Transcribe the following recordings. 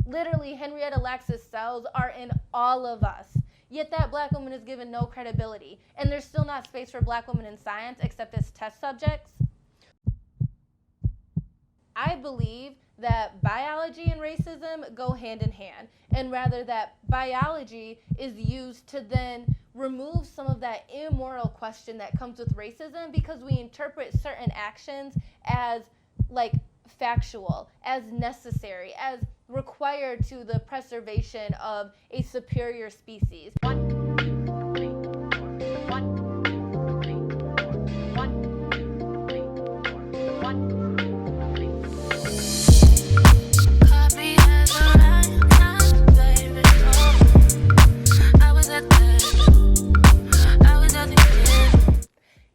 Literally, Henrietta Lacks's cells are in all of us. Yet that black woman is given no credibility. And there's still not space for black women in science except as test subjects. I believe that biology and racism go hand in hand, and rather that biology is used to then remove some of that immoral question that comes with racism, because we interpret certain actions as like factual, as necessary, as required to the preservation of a superior species.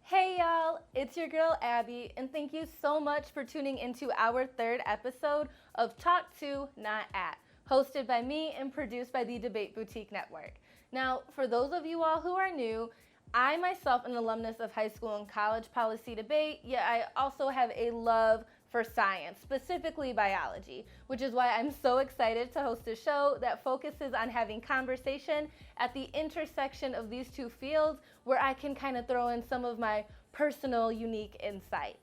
Hey y'all, it's your girl Abbie, and thank you so much for tuning into our third episode of Talk To, Not At, hosted by me and produced by the Debate Boutique Network. Now, for those of you all who are new, I myself am an alumnus of high school and college policy debate, yet I also have a love for science, specifically biology, which is why I'm so excited to host a show that focuses on having conversation at the intersection of these two fields, where I can kind of throw in some of my personal unique insight.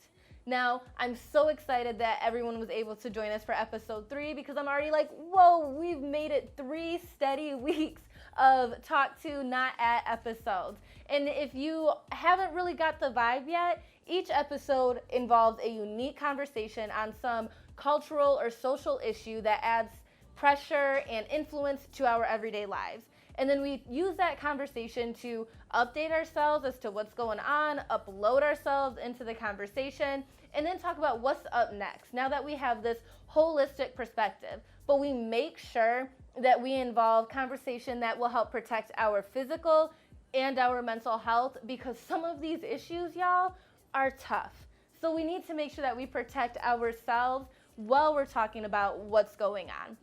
Now, I'm so excited that everyone was able to join us for episode 3, because I'm already like, whoa, we've made it 3 steady weeks of Talk To, Not At episodes. And if you haven't really got the vibe yet, each episode involves a unique conversation on some cultural or social issue that adds pressure and influence to our everyday lives. And then we use that conversation to update ourselves as to what's going on, upload ourselves into the conversation, and then talk about what's up next, now that we have this holistic perspective. But we make sure that we involve conversation that will help protect our physical and our mental health, because some of these issues, y'all, are tough. So we need to make sure that we protect ourselves while we're talking about what's going on.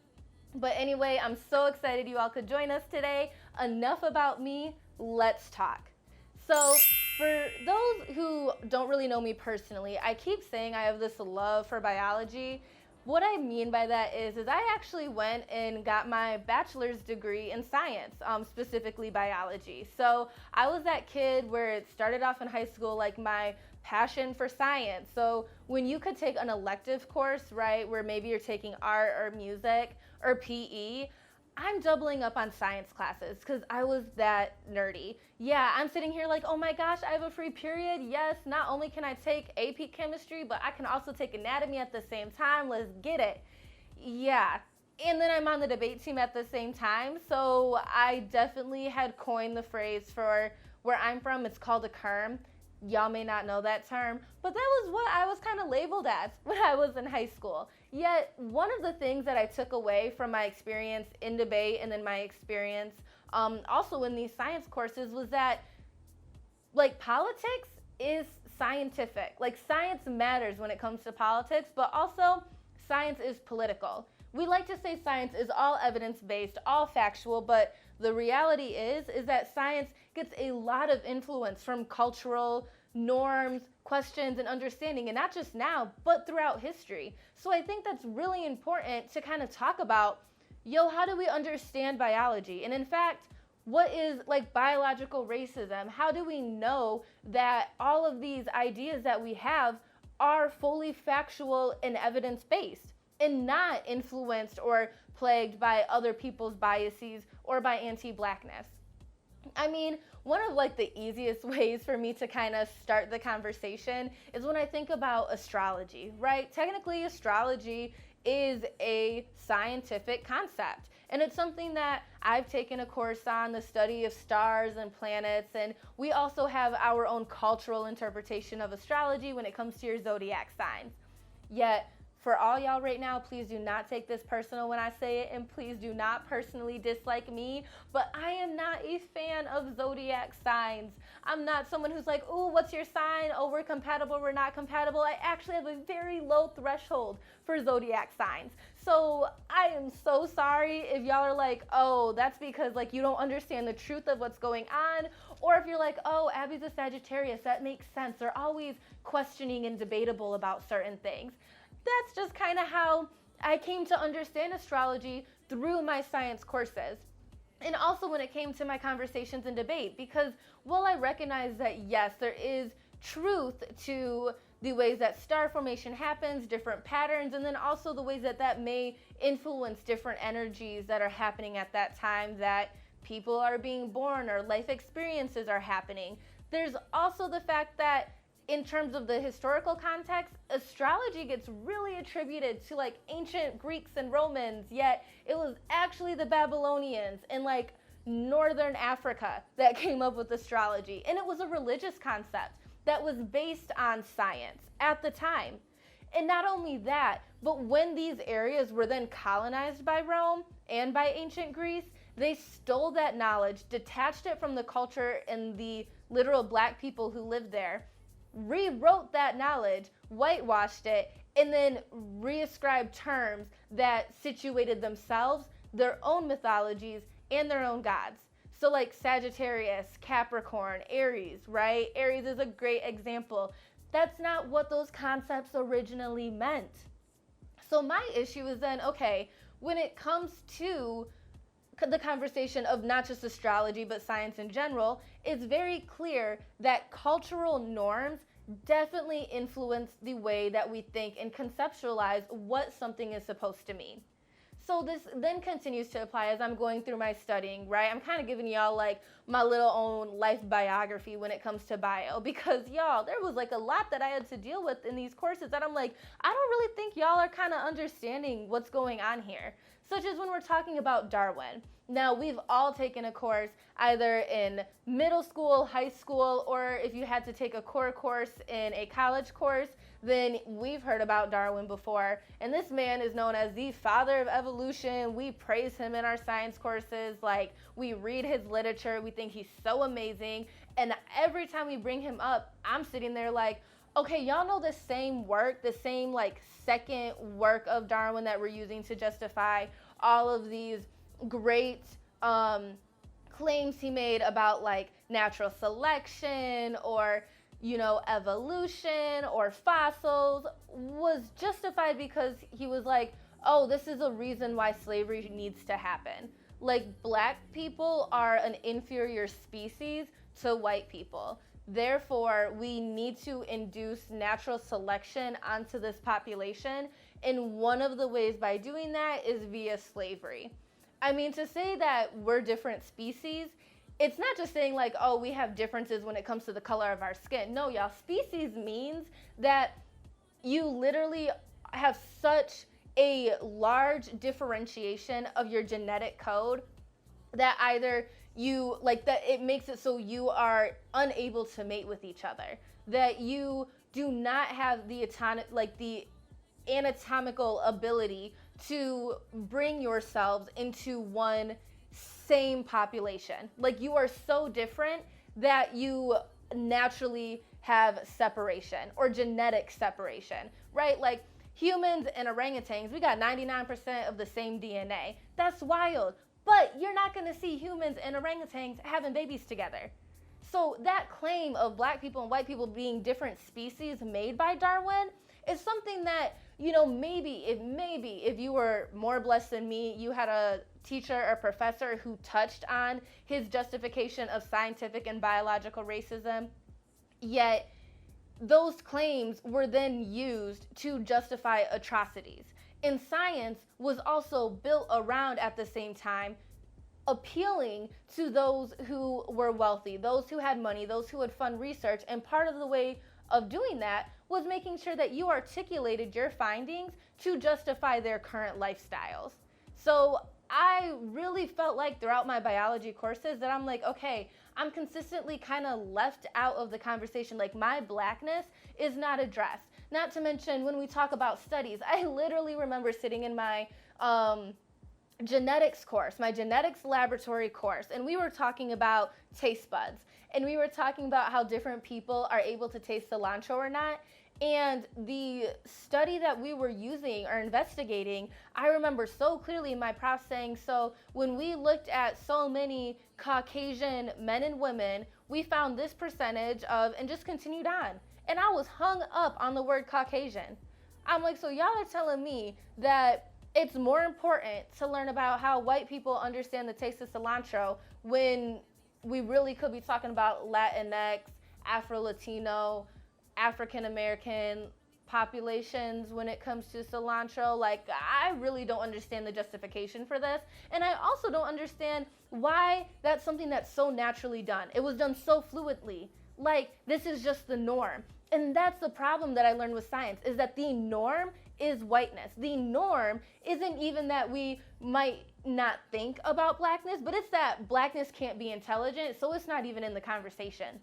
But anyway, I'm so excited you all could join us today. Enough about me, let's talk. So for those who don't really know me personally, I keep saying I have this love for biology. What I mean by that is I actually went and got my bachelor's degree in science, specifically biology. So I was that kid where it started off in high school, like my passion for science. So when you could take an elective course, right, where maybe you're taking art or music or PE, I'm doubling up on science classes because I was that nerdy. Yeah, I'm sitting here like, oh my gosh, I have a free period. Yes, not only can I take AP chemistry, but I can also take anatomy at the same time. Let's get it. Yeah. And then I'm on the debate team at the same time. So I definitely had coined the phrase for where I'm from. It's called a kerm. Y'all may not know that term, but that was what I was kind of labeled as when I was in high school. Yet, one of the things that I took away from my experience in debate and then my experience also in these science courses was that, like, politics is scientific. Like, science matters when it comes to politics, but also science is political. We like to say science is all evidence-based, all factual, but the reality is that science gets a lot of influence from cultural norms, questions, and understanding, and not just now, but throughout history. So I think that's really important to kind of talk about, how do we understand biology? And in fact, what is like biological racism? How do we know that all of these ideas that we have are fully factual and evidence-based and not influenced or plagued by other people's biases or by anti-Blackness? I mean, one of like the easiest ways for me to kind of start the conversation is when I think about astrology, right? Technically, astrology is a scientific concept, and it's something that I've taken a course on, the study of stars and planets, and we also have our own cultural interpretation of astrology when it comes to your zodiac signs. Yet, for all y'all right now, please do not take this personal when I say it, and please do not personally dislike me, but I am not a fan of zodiac signs. I'm not someone who's like, ooh, what's your sign? Oh, we're compatible, we're not compatible. I actually have a very low threshold for zodiac signs. So I am so sorry if y'all are like, oh, that's because like you don't understand the truth of what's going on, or if you're like, oh, Abbie's a Sagittarius, that makes sense. They're always questioning and debatable about certain things. That's just kind of how I came to understand astrology through my science courses. And also when it came to my conversations and debate, because while I recognize that yes, there is truth to the ways that star formation happens, different patterns, and then also the ways that that may influence different energies that are happening at that time, that people are being born or life experiences are happening. There's also the fact that in terms of the historical context, astrology gets really attributed to like ancient Greeks and Romans, yet it was actually the Babylonians and like Northern Africa that came up with astrology. And it was a religious concept that was based on science at the time. And not only that, but when these areas were then colonized by Rome and by ancient Greece, they stole that knowledge, detached it from the culture and the literal black people who lived there, rewrote that knowledge, whitewashed it, and then reascribed terms that situated themselves, their own mythologies, and their own gods. So like Sagittarius, Capricorn, Aries, right? Aries is a great example. That's not what those concepts originally meant. So my issue is then, okay, when it comes to the conversation of not just astrology but science in general, it's very clear that cultural norms definitely influence the way that we think and conceptualize what something is supposed to mean. So this then continues to apply as I'm going through my studying, right? I'm kind of giving y'all like my little own life biography when it comes to bio, because y'all, there was like a lot that I had to deal with in these courses that I'm like, I don't really think y'all are kind of understanding what's going on here. Such as when we're talking about Darwin. Now, we've all taken a course either in middle school, high school, or if you had to take a core course in a college course, then we've heard about Darwin before. And this man is known as the father of evolution. We praise him in our science courses. Like, we read his literature. We think he's so amazing. And every time we bring him up, I'm sitting there like, okay, y'all know the same work, the same like second work of Darwin that we're using to justify all of these great claims he made about like natural selection or, you know, evolution or fossils, was justified because he was like, oh, this is a reason why slavery needs to happen. Like, black people are an inferior species to white people. Therefore, we need to induce natural selection onto this population. And one of the ways by doing that is via slavery. I mean, to say that we're different species, it's not just saying like, oh, we have differences when it comes to the color of our skin. No, y'all, species means that you literally have such a large differentiation of your genetic code that either you like that it makes it so you are unable to mate with each other, that you do not have the anatomical ability to bring yourselves into one same population. Like, you are so different that you naturally have separation or genetic separation, right? Like, humans and orangutans, we got 99% of the same DNA. That's wild. But you're not going to see humans and orangutans having babies together. So that claim of black people and white people being different species made by Darwin is something that, you know, maybe if you were more blessed than me, you had a teacher or professor who touched on his justification of scientific and biological racism, yet those claims were then used to justify atrocities. And science was also built around, at the same time, appealing to those who were wealthy, those who had money, those who would fund research. And part of the way of doing that was making sure that you articulated your findings to justify their current lifestyles. So I really felt like throughout my biology courses that I'm like, okay, I'm consistently kind of left out of the conversation. Like, my blackness is not addressed. Not to mention, when we talk about studies, I literally remember sitting in my genetics course, my genetics laboratory course, and we were talking about taste buds. And we were talking about how different people are able to taste cilantro or not. And the study that we were using or investigating, I remember so clearly my prof saying, so when we looked at so many Caucasian men and women, we found this percentage of, and just continued on. And I was hung up on the word Caucasian. I'm like, so y'all are telling me that It's more important to learn about how white people understand the taste of cilantro when we really could be talking about Latinx, Afro-Latino, African-American populations when it comes to cilantro. Like, I really don't understand the justification for this. And I also don't understand why that's something that's so naturally done. It was done so fluidly. Like, this is just the norm. And that's the problem that I learned with science, is that the norm is whiteness. The norm isn't even that we might not think about blackness, but it's that blackness can't be intelligent, so it's not even in the conversation.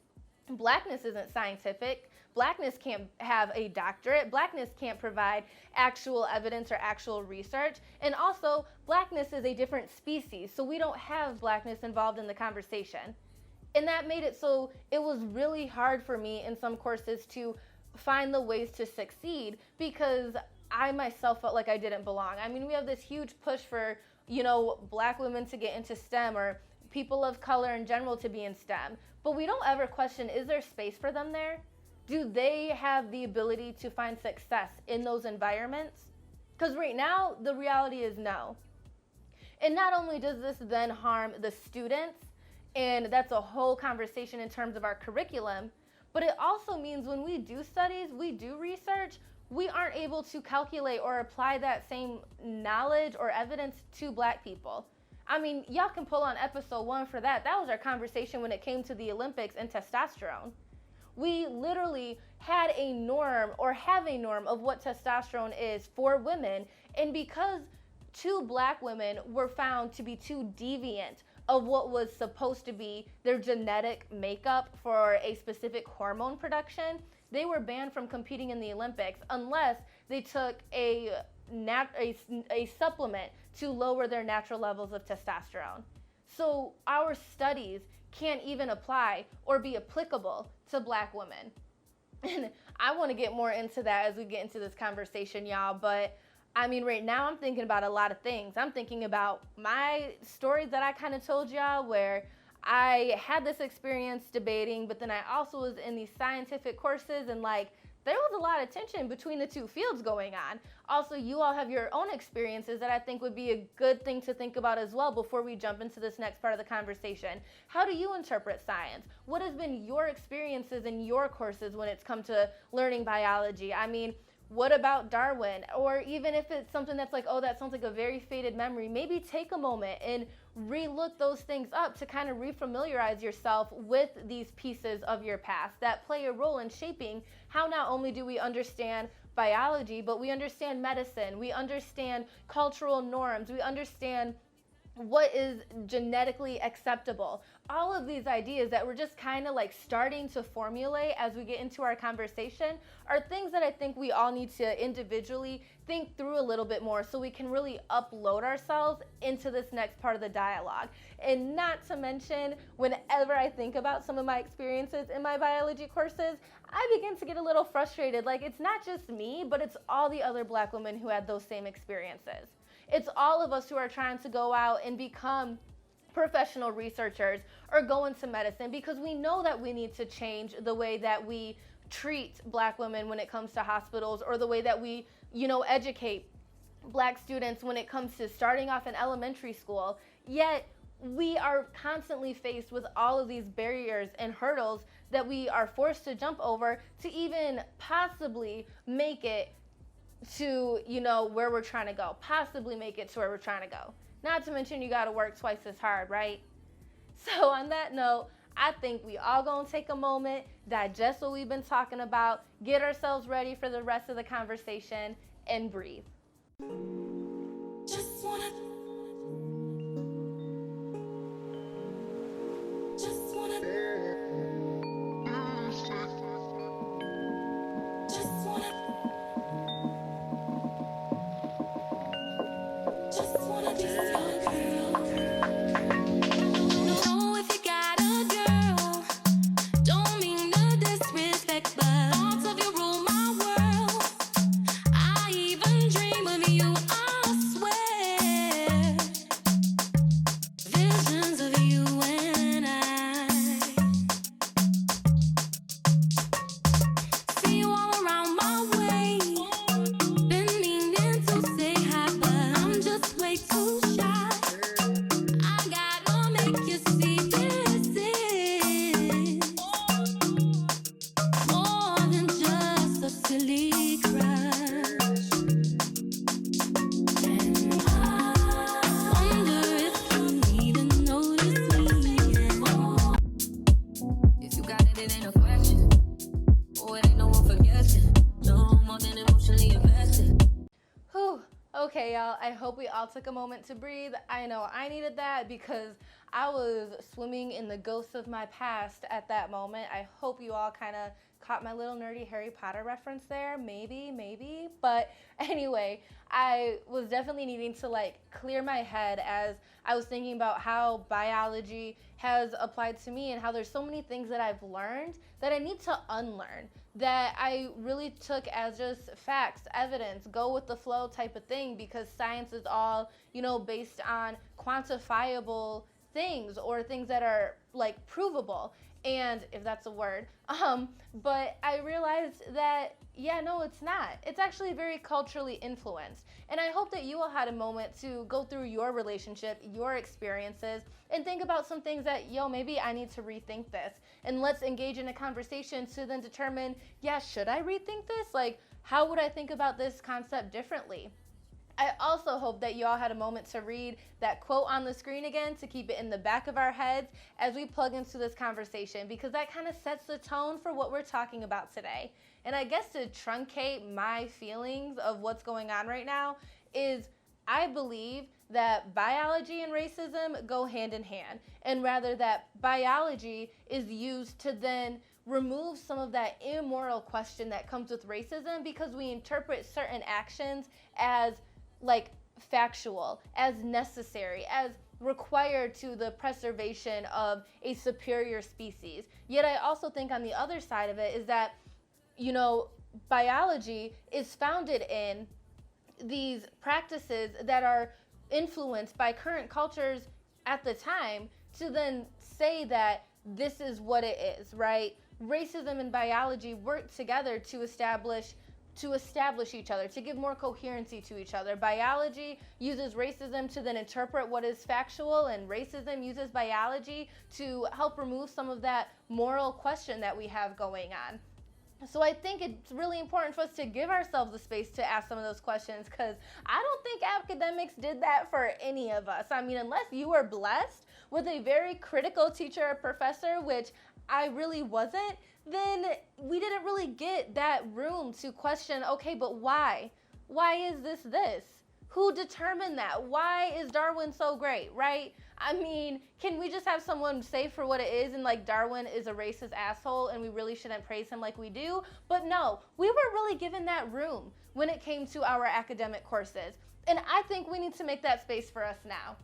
Blackness isn't scientific. Blackness can't have a doctorate. Blackness can't provide actual evidence or actual research. And also, blackness is a different species, so we don't have blackness involved in the conversation. And that made it so it was really hard for me in some courses to find the ways to succeed, because I myself felt like I didn't belong. I mean, we have this huge push for, black women to get into STEM, or people of color in general to be in STEM. But we don't ever question, is there space for them there? Do they have the ability to find success in those environments? Because right now, the reality is no. And not only does this then harm the students, and that's a whole conversation in terms of our curriculum, but it also means when we do studies, we do research, we aren't able to calculate or apply that same knowledge or evidence to black people. I mean, y'all can pull on episode 1 for that. That was our conversation when it came to the Olympics and testosterone. We literally had a norm, or have a norm, of what testosterone is for women. And because 2 black women were found to be too deviant of what was supposed to be their genetic makeup for a specific hormone production, they were banned from competing in the Olympics unless they took a supplement to lower their natural levels of testosterone. So our studies can't even apply or be applicable to black women. And I want to get more into that as we get into this conversation, y'all. But I mean, right now I'm thinking about a lot of things. I'm thinking about my stories that I kind of told y'all, where I had this experience debating, but then I also was in these scientific courses, and there was a lot of tension between the two fields going on. Also, you all have your own experiences that I think would be a good thing to think about as well before we jump into this next part of the conversation. How do you interpret science? What has been your experiences in your courses when it's come to learning biology? I mean, what about Darwin? Or even if it's something that's like, oh, that sounds like a very faded memory, maybe take a moment and re-look those things up to kind of refamiliarize yourself with these pieces of your past that play a role in shaping how not only do we understand biology, but we understand medicine, we understand cultural norms, we understand what is genetically acceptable. All of these ideas that we're just kind of starting to formulate as we get into our conversation are things that I think we all need to individually think through a little bit more so we can really upload ourselves into this next part of the dialogue. And not to mention, whenever I think about some of my experiences in my biology courses, I begin to get a little frustrated. It's not just me, but it's all the other black women who had those same experiences. It's all of us who are trying to go out and become professional researchers or go into medicine, because we know that we need to change the way that we treat black women when it comes to hospitals, or the way that we, educate black students when it comes to starting off in elementary school. Yet we are constantly faced with all of these barriers and hurdles that we are forced to jump over to even possibly make it to, where we're trying to go, possibly make it to where we're trying to go. Not to mention you got to work twice as hard, right? So on that note, I think we all gonna take a moment, digest what we've been talking about, get ourselves ready for the rest of the conversation, and breathe. Just wanna I hope we all took a moment to breathe. I know I needed that because I was swimming in the ghosts of my past at that moment. I hope you all kind of caught my little nerdy Harry Potter reference there. Maybe. But anyway, I was definitely needing to like clear my head as I was thinking about how biology has applied to me and how there's so many things that I've learned that I need to unlearn, that I really took as just facts, evidence, go with the flow type of thing, because science is all, based on quantifiable things or things that are like provable, and if that's a word. But I realized that, no, it's not. It's actually very culturally influenced. And I hope that you all had a moment to go through your relationship, your experiences, and think about some things that, maybe I need to rethink this. And let's engage in a conversation to then determine, should I rethink this? Like, how would I think about this concept differently? I also hope that you all had a moment to read that quote on the screen again, to keep it in the back of our heads as we plug into this conversation, because that kind of sets the tone for what we're talking about today. And I guess to truncate my feelings of what's going on right now is, I believe that biology and racism go hand in hand, and rather that biology is used to then remove some of that immoral question that comes with racism, because we interpret certain actions as like factual, as necessary, as required to the preservation of a superior species. Yet I also think on the other side of it is that, biology is founded in these practices that are influenced by current cultures at the time, to then say that this is what it is, right? Racism and biology work together to establish each other, to give more coherency to each other. Biology uses racism to then interpret what is factual, and racism uses biology to help remove some of that moral question that we have going on. So I think it's really important for us to give ourselves the space to ask some of those questions, because I don't think academics did that for any of us. I mean, unless you were blessed with a very critical teacher or professor, which I really wasn't, then we didn't really get that room to question, okay, but why? Why is this? Who determined that? Why is Darwin so great, right? I mean, can we just have someone say for what it is, and like Darwin is a racist asshole and we really shouldn't praise him like we do? But no, we weren't really given that room when it came to our academic courses. And I think we need to make that space for us now.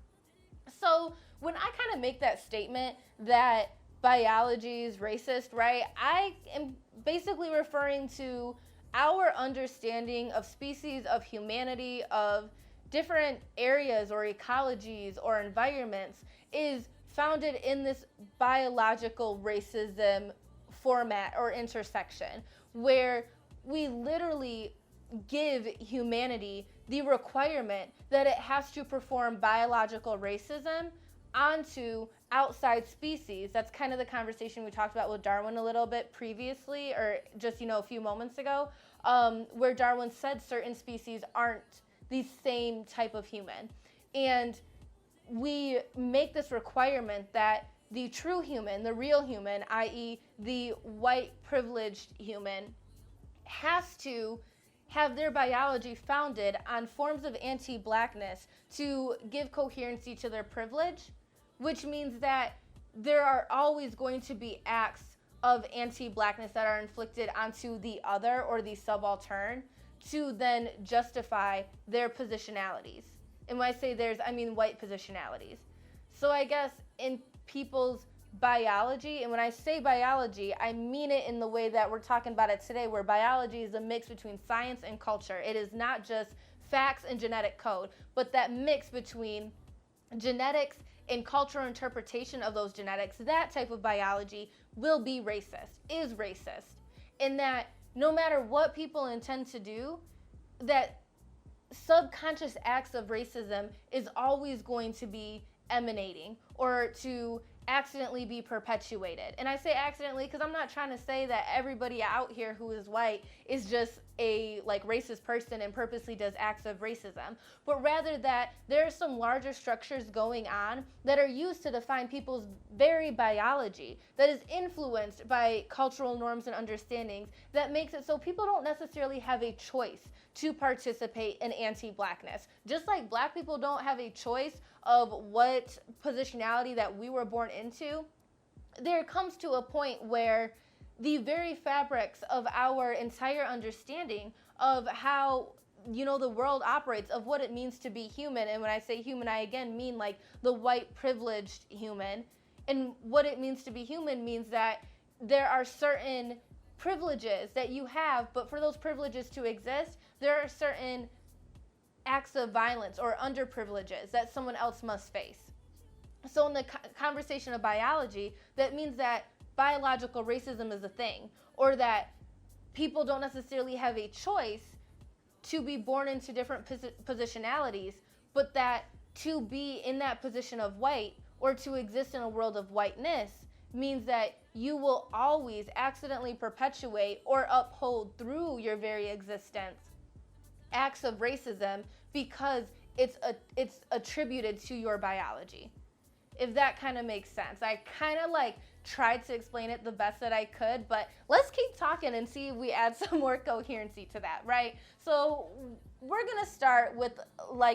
So when I kind of make that statement that biology is racist, right, I am basically referring to our understanding of species, of humanity, of different areas or ecologies or environments is founded in this biological racism format or intersection, where we literally give humanity the requirement that it has to perform biological racism onto outside species. That's kind of the conversation we talked about with Darwin a little bit previously, or just, a few moments ago, where Darwin said certain species aren't the same type of human. And we make this requirement that the true human, the real human, i.e. the white privileged human, has to have their biology founded on forms of anti-Blackness to give coherency to their privilege, which means that there are always going to be acts of anti-Blackness that are inflicted onto the other or the subaltern to then justify their positionalities. And when I say theirs, I mean white positionalities. So I guess in people's biology, and when I say biology, I mean it in the way that we're talking about it today, where biology is a mix between science and culture. It is not just facts and genetic code, but that mix between genetics and cultural interpretation of those genetics. That type of biology will be racist, is racist, in that no matter what people intend to do, that subconscious acts of racism is always going to be emanating or to accidentally be perpetuated. And I say accidentally because I'm not trying to say that everybody out here who is white is just a racist person and purposely does acts of racism, but rather that there are some larger structures going on that are used to define people's very biology, that is influenced by cultural norms and understandings, that makes it so people don't necessarily have a choice to participate in anti-blackness. Just like black people don't have a choice of what positionality that we were born into, there comes to a point where the very fabrics of our entire understanding of how the world operates, of what it means to be human, and when I say human, I again mean like the white privileged human, and what it means to be human means that there are certain privileges that you have, but for those privileges to exist, there are certain acts of violence or underprivileges that someone else must face. So in the conversation of biology, that means that biological racism is a thing, or that people don't necessarily have a choice to be born into different positionalities, but that to be in that position of white or to exist in a world of whiteness means that you will always accidentally perpetuate or uphold through your very existence acts of racism because it's attributed to your biology. If that kind of makes sense. I kind of tried to explain it the best that I could, but let's keep talking and see if we add some more coherency to that, right? So we're gonna start with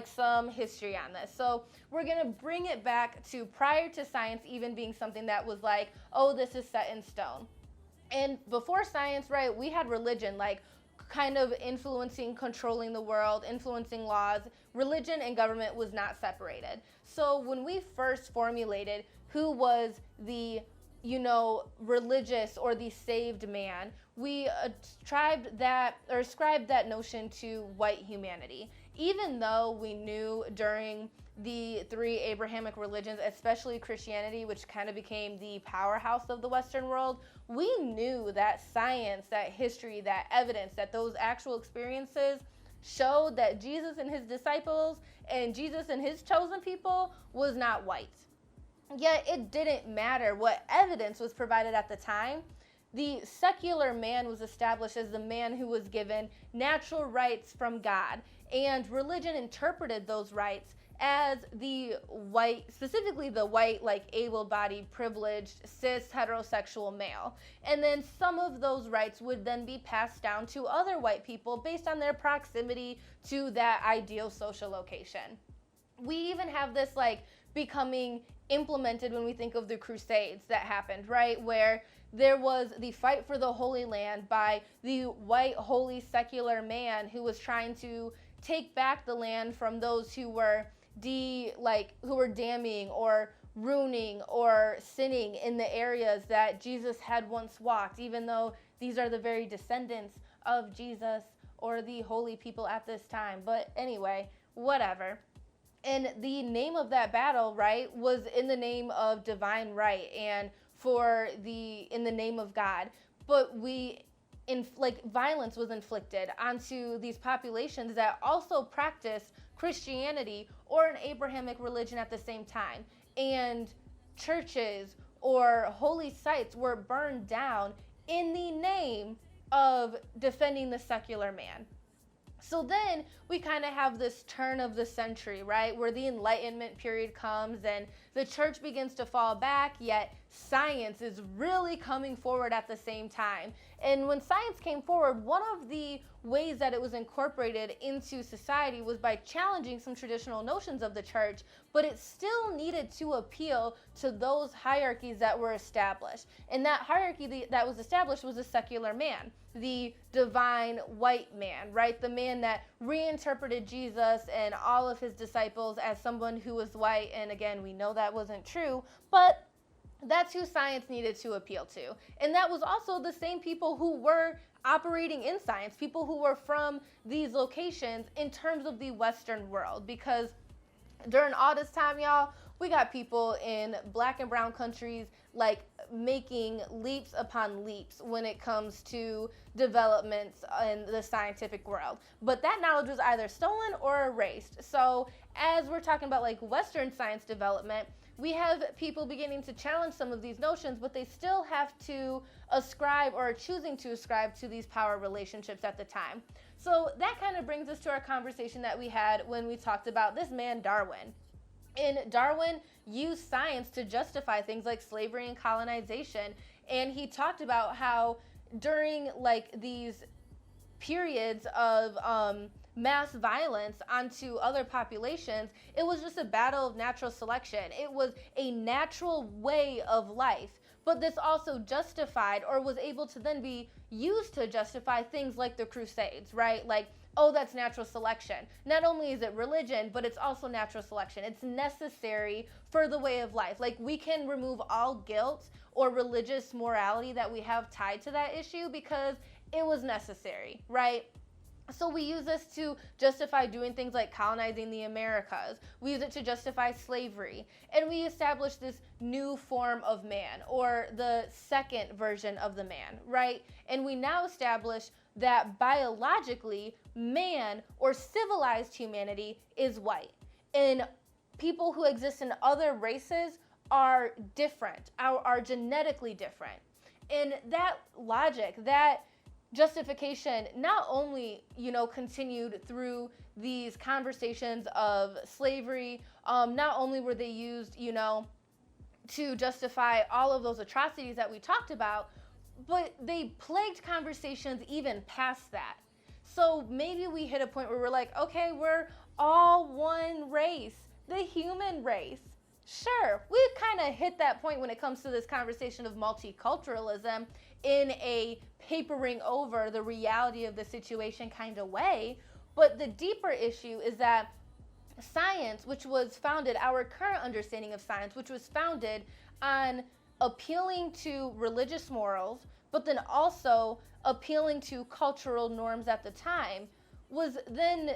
some history on this. So we're gonna bring it back to prior to science even being something that was oh, this is set in stone. And before science, right, we had religion kind of influencing, controlling the world, influencing laws. Religion and government was not separated. So when we first formulated who was the religious or the saved man, we ascribed that notion to white humanity. Even though we knew during the three Abrahamic religions, especially Christianity, which kind of became the powerhouse of the Western world, we knew that science, that history, that evidence, that those actual experiences showed that Jesus and his disciples and Jesus and his chosen people was not white. Yet it didn't matter what evidence was provided at the time. The secular man was established as the man who was given natural rights from God, and religion interpreted those rights as the white, specifically the white, able-bodied, privileged, cis, heterosexual male. And then some of those rights would then be passed down to other white people based on their proximity to that ideal social location. We even have this becoming implemented when we think of the Crusades that happened, right? Where there was the fight for the Holy Land by the white, holy, secular man who was trying to take back the land from those who were who were damning or ruining or sinning in the areas that Jesus had once walked, even though these are the very descendants of Jesus or the holy people at this time. But anyway, whatever. And the name of that battle, right, was in the name of divine right and in the name of God. But violence was inflicted onto these populations that also practiced Christianity or an Abrahamic religion at the same time. And churches or holy sites were burned down in the name of defending the secular man. So then we kind of have this turn of the century, right, where the Enlightenment period comes and the church begins to fall back, yet science is really coming forward at the same time. And when science came forward, one of the ways that it was incorporated into society was by challenging some traditional notions of the church, but it still needed to appeal to those hierarchies that were established. And that hierarchy that was established was a secular man, the divine white man, right? The man that reinterpreted Jesus and all of his disciples as someone who was white. And again, we know that wasn't true, but that's who science needed to appeal to. And that was also the same people who were operating in science, people who were from these locations in terms of the Western world. Because during all this time, y'all, we got people in black and brown countries like making leaps upon leaps when it comes to developments in the scientific world. But that knowledge was either stolen or erased. So as we're talking about like Western science development, we have people beginning to challenge some of these notions, but they still have to ascribe or are choosing to ascribe to these power relationships at the time. So that kind of brings us to our conversation that we had when we talked about this man, Darwin. And Darwin used science to justify things like slavery and colonization. And he talked about how during like these periods of mass violence onto other populations, it was just a battle of natural selection. It was a natural way of life. But this also justified, or was able to then be used to justify things like the Crusades, right? Like, oh, that's natural selection. Not only is it religion, but it's also natural selection. It's necessary for the way of life. Like, we can remove all guilt or religious morality that we have tied to that issue because it was necessary, right? So we use this to justify doing things like colonizing the Americas. We use it to justify slavery. And we establish this new form of man, or the second version of the man, right? And we now establish that biologically, man or civilized humanity is white. And people who exist in other races are different, are genetically different. And that logic, that justification not only, continued through these conversations of slavery, not only were they used, to justify all of those atrocities that we talked about, but they plagued conversations even past that. So maybe we hit a point where we're like, okay, we're all one race, the human race. Sure, we've kind of hit that point when it comes to this conversation of multiculturalism in a papering over the reality of the situation kind of way. But the deeper issue is that science, which was founded, our current understanding of science, which was founded on appealing to religious morals, but then also appealing to cultural norms at the time, was then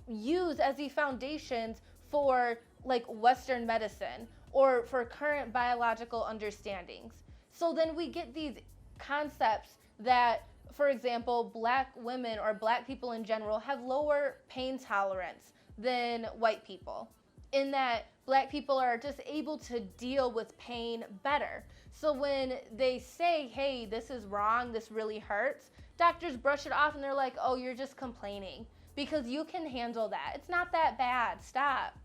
used as the foundations for like Western medicine or for current biological understandings. So then we get these concepts that, for example, black women or black people in general have lower pain tolerance than white people, in that black people are just able to deal with pain better. So when they say, hey, this is wrong, this really hurts, doctors brush it off and they're like, oh, you're just complaining because you can handle that. It's not that bad. Stop.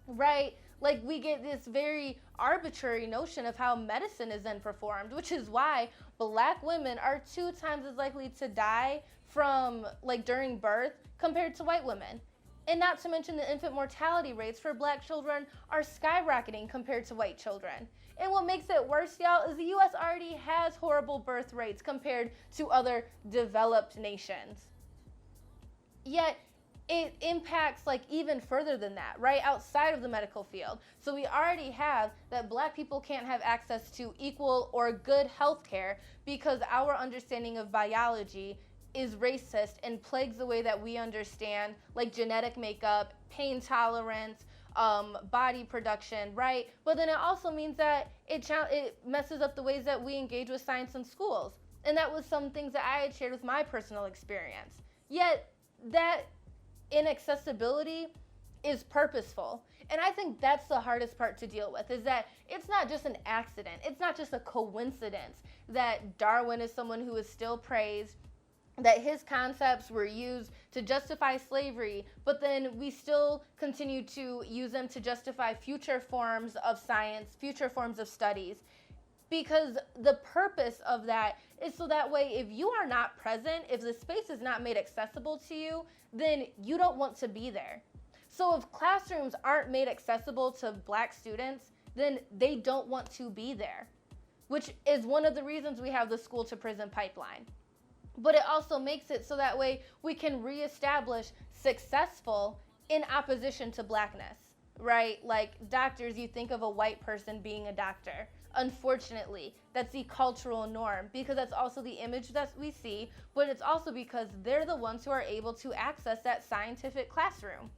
Right? Like, we get this very arbitrary notion of how medicine is then performed, which is why black women are 2 times as likely to die from, like, during birth compared to white women. And not to mention the infant mortality rates for black children are skyrocketing compared to white children. And what makes it worse, y'all, is the U.S. already has horrible birth rates compared to other developed nations. Yet, it impacts like even further than that, right? Outside of the medical field. So we already have that black people can't have access to equal or good health care because our understanding of biology is racist and plagues the way that we understand like genetic makeup, pain tolerance, body production, right? But then it also means that it messes up the ways that we engage with science in schools. And that was some things that I had shared with my personal experience. Yet that inaccessibility is purposeful. And I think that's the hardest part to deal with, is that it's not just an accident. It's not just a coincidence that Darwin is someone who is still praised, that his concepts were used to justify slavery, but then we still continue to use them to justify future forms of science, future forms of studies. Because the purpose of that is so that way, if you are not present, if the space is not made accessible to you, then you don't want to be there. So if classrooms aren't made accessible to black students, then they don't want to be there, which is one of the reasons we have the school to prison pipeline. But it also makes it so that way we can reestablish successful in opposition to blackness, right? Like doctors, you think of a white person being a doctor. Unfortunately, that's the cultural norm because that's also the image that we see, but it's also because they're the ones who are able to access that scientific classroom.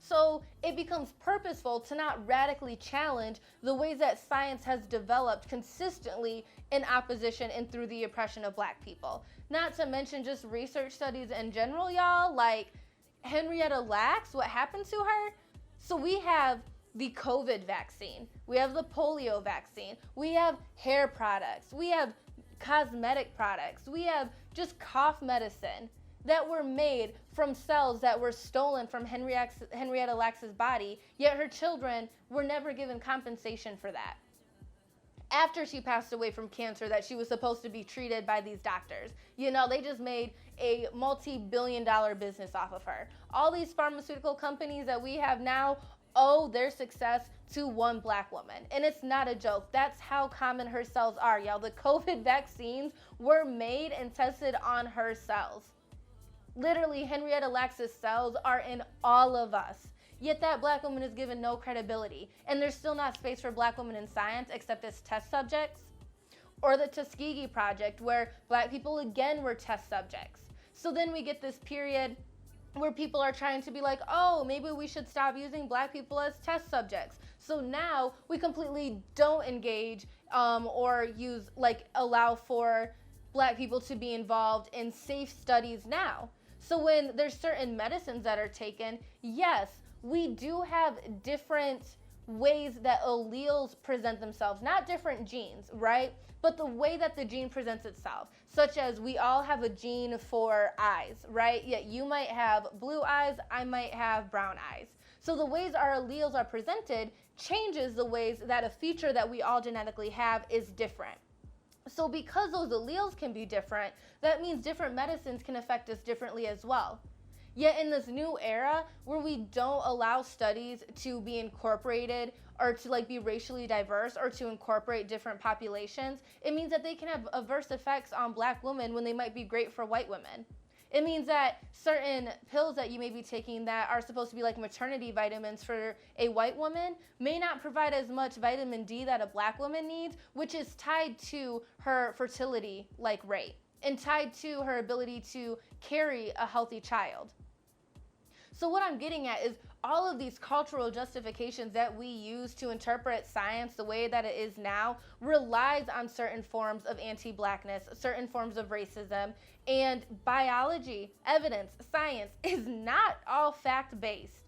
So it becomes purposeful to not radically challenge the ways that science has developed consistently in opposition and through the oppression of Black people. Not to mention just research studies in general, y'all, like Henrietta Lacks, what happened to her? So we have the COVID vaccine, we have the polio vaccine, we have hair products, we have cosmetic products, we have just cough medicine that were made from cells that were stolen from Henrietta Lacks' body, yet her children were never given compensation for that. After she passed away from cancer that she was supposed to be treated by these doctors. You know, they just made a multi-billion-dollar business off of her. All these pharmaceutical companies that we have now owe their success to one Black woman. And it's not a joke. That's how common her cells are, y'all. The COVID vaccines were made and tested on her cells. Literally, Henrietta Lacks' cells are in all of us. Yet that Black woman is given no credibility. And there's still not space for Black women in science except as test subjects. Or the Tuskegee Project, where Black people again were test subjects. So then we get this period where people are trying to be like, oh, maybe we should stop using Black people as test subjects. So now we completely don't engage or use, like, allow for Black people to be involved in safe studies now. So when there's certain medicines that are taken, yes, we do have different ways that alleles present themselves, not different genes, right? But the way that the gene presents itself, such as we all have a gene for eyes, right? Yet you might have blue eyes, I might have brown eyes. So the ways our alleles are presented changes the ways that a feature that we all genetically have is different. So because those alleles can be different, that means different medicines can affect us differently as well. Yet in this new era where we don't allow studies to be incorporated or to like be racially diverse or to incorporate different populations, it means that they can have adverse effects on Black women when they might be great for white women. It means that certain pills that you may be taking that are supposed to be like maternity vitamins for a white woman may not provide as much vitamin D that a Black woman needs, which is tied to her fertility like rate and tied to her ability to carry a healthy child. So what I'm getting at is all of these cultural justifications that we use to interpret science the way that it is now relies on certain forms of anti-Blackness, certain forms of racism, and biology, evidence, science is not all fact-based,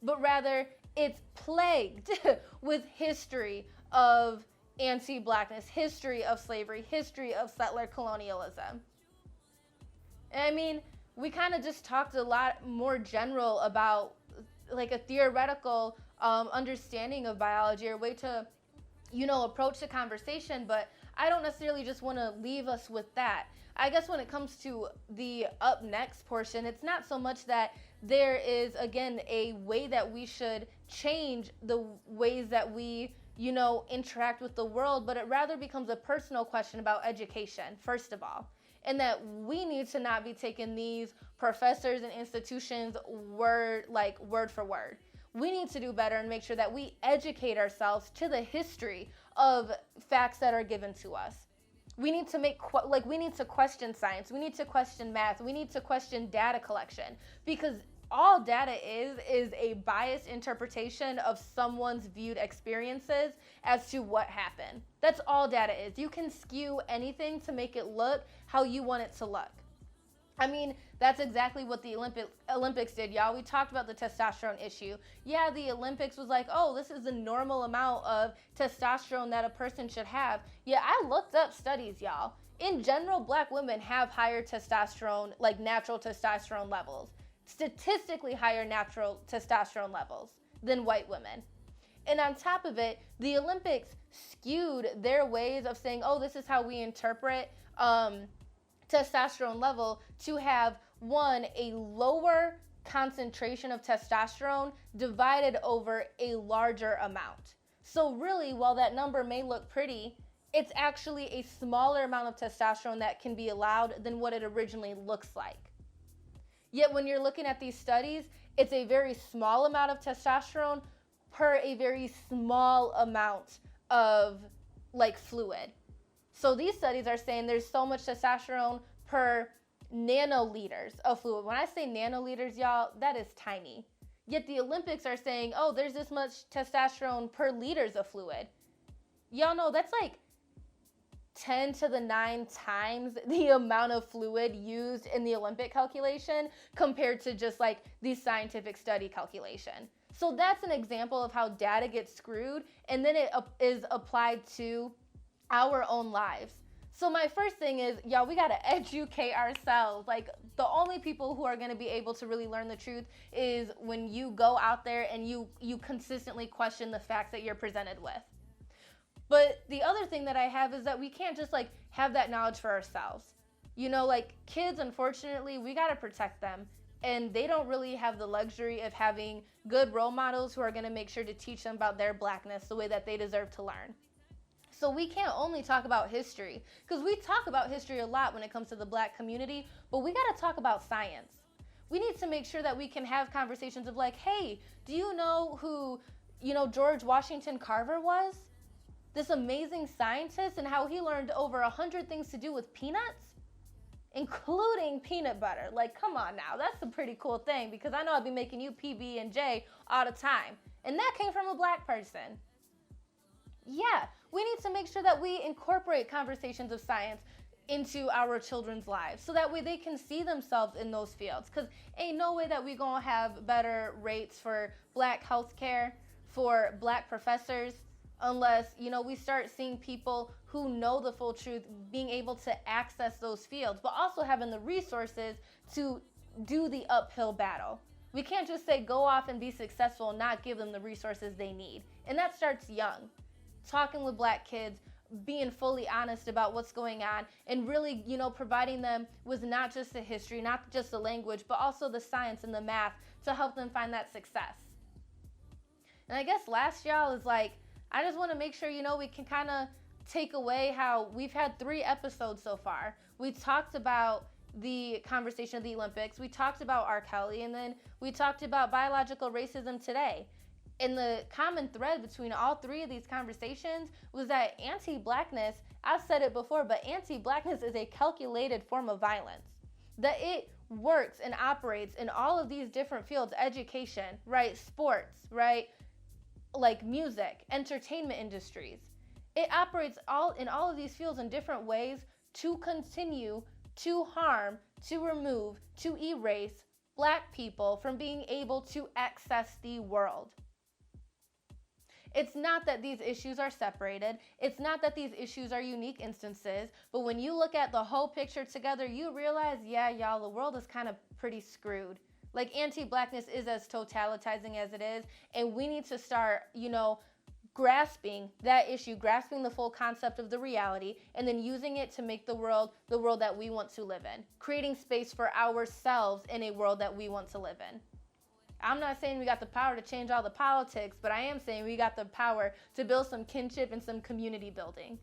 but rather it's plagued with history of anti-Blackness, history of slavery, history of settler colonialism. And I mean, we kind of just talked a lot more general about like a theoretical understanding of biology or way to, you know, approach the conversation, but I don't necessarily just want to leave us with that. I guess when it comes to the up next portion, it's not so much that there is, again, a way that we should change the ways that we, you know, interact with the world, but it rather becomes a personal question about education, first of all. And that we need to not be taking these professors and institutions word for word. We need to do better and make sure that we educate ourselves to the history of facts that are given to us. We need to we need to question science. We need to question math. We need to question data collection, because all data is a biased interpretation of someone's viewed experiences as to what happened. That's all data is. You can skew anything to make it look how you want it to look. I mean, that's exactly what the Olympics did, y'all. We talked about the testosterone issue. Yeah, the Olympics was like, oh, this is the normal amount of testosterone that a person should have. Yeah, I looked up studies, y'all. In general, Black women have higher testosterone, like natural testosterone levels. Statistically higher natural testosterone levels than white women. And on top of it, the Olympics skewed their ways of saying, oh, this is how we interpret testosterone level to have, one, a lower concentration of testosterone divided over a larger amount. So really, while that number may look pretty, it's actually a smaller amount of testosterone that can be allowed than what it originally looks like. Yet when you're looking at these studies, it's a very small amount of testosterone per a very small amount of like fluid. So these studies are saying there's so much testosterone per nanoliters of fluid. When I say nanoliters, y'all, that is tiny. Yet the Olympics are saying, oh, there's this much testosterone per liters of fluid. Y'all know that's like 10 to the 9 times the amount of fluid used in the Olympic calculation compared to just like the scientific study calculation. So that's an example of how data gets screwed, and then it is applied to our own lives. So my first thing is, y'all, we got to educate ourselves. Like, the only people who are going to be able to really learn the truth is when you go out there and you consistently question the facts that you're presented with. But the other thing that I have is that we can't just like have that knowledge for ourselves. You know, like kids, unfortunately, we got to protect them. And they don't really have the luxury of having good role models who are going to make sure to teach them about their blackness the way that they deserve to learn. So we can't only talk about history, because we talk about history a lot when it comes to the Black community, but we got to talk about science. We need to make sure that we can have conversations of like, hey, do you know who, George Washington Carver was? This amazing scientist, and how he learned over 100 things to do with peanuts, including peanut butter. Like, come on now, that's a pretty cool thing, because I know I'd be making you PB&J all the time. And that came from a Black person. Yeah, we need to make sure that we incorporate conversations of science into our children's lives so that way they can see themselves in those fields, because ain't no way that we gonna have better rates for Black healthcare, for Black professors, unless, we start seeing people who know the full truth being able to access those fields, but also having the resources to do the uphill battle. We can't just say go off and be successful and not give them the resources they need. And that starts young. Talking with Black kids, being fully honest about what's going on, and really, providing them with not just the history, not just the language, but also the science and the math to help them find that success. And I guess last, y'all, is like, I just want to make sure, we can kind of take away how we've had 3 episodes so far. We talked about the conversation of the Olympics, we talked about R. Kelly, and then we talked about biological racism today. And the common thread between all 3 of these conversations was that anti-Blackness, I've said it before, but anti-Blackness is a calculated form of violence. That it works and operates in all of these different fields, education, right, sports, right, like music, entertainment industries. It operates in all of these fields in different ways to continue to harm, to remove, to erase Black people from being able to access the world. It's not that these issues are separated. It's not that these issues are unique instances. But when you look at the whole picture together, you realize, yeah, y'all, the world is kind of pretty screwed. Like, anti-Blackness is as totalitizing as it is. And we need to start, grasping that issue, grasping the full concept of the reality, and then using it to make the world that we want to live in. Creating space for ourselves in a world that we want to live in. I'm not saying we got the power to change all the politics, but I am saying we got the power to build some kinship and some community building.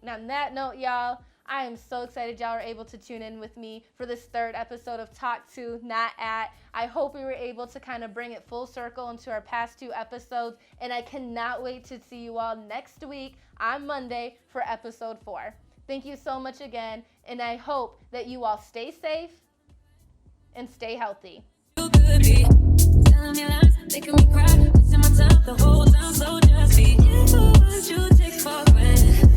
Now, on that note, y'all, I am so excited y'all are able to tune in with me for this 3rd episode of Talk To, Not At. I hope we were able to kind of bring it full circle into our past 2 episodes, and I cannot wait to see you all next week on Monday for episode 4. Thank you so much again, and I hope that you all stay safe and stay healthy. Telling me lies, making me cry, wasting my time the whole time, so just be careful what you take for granted.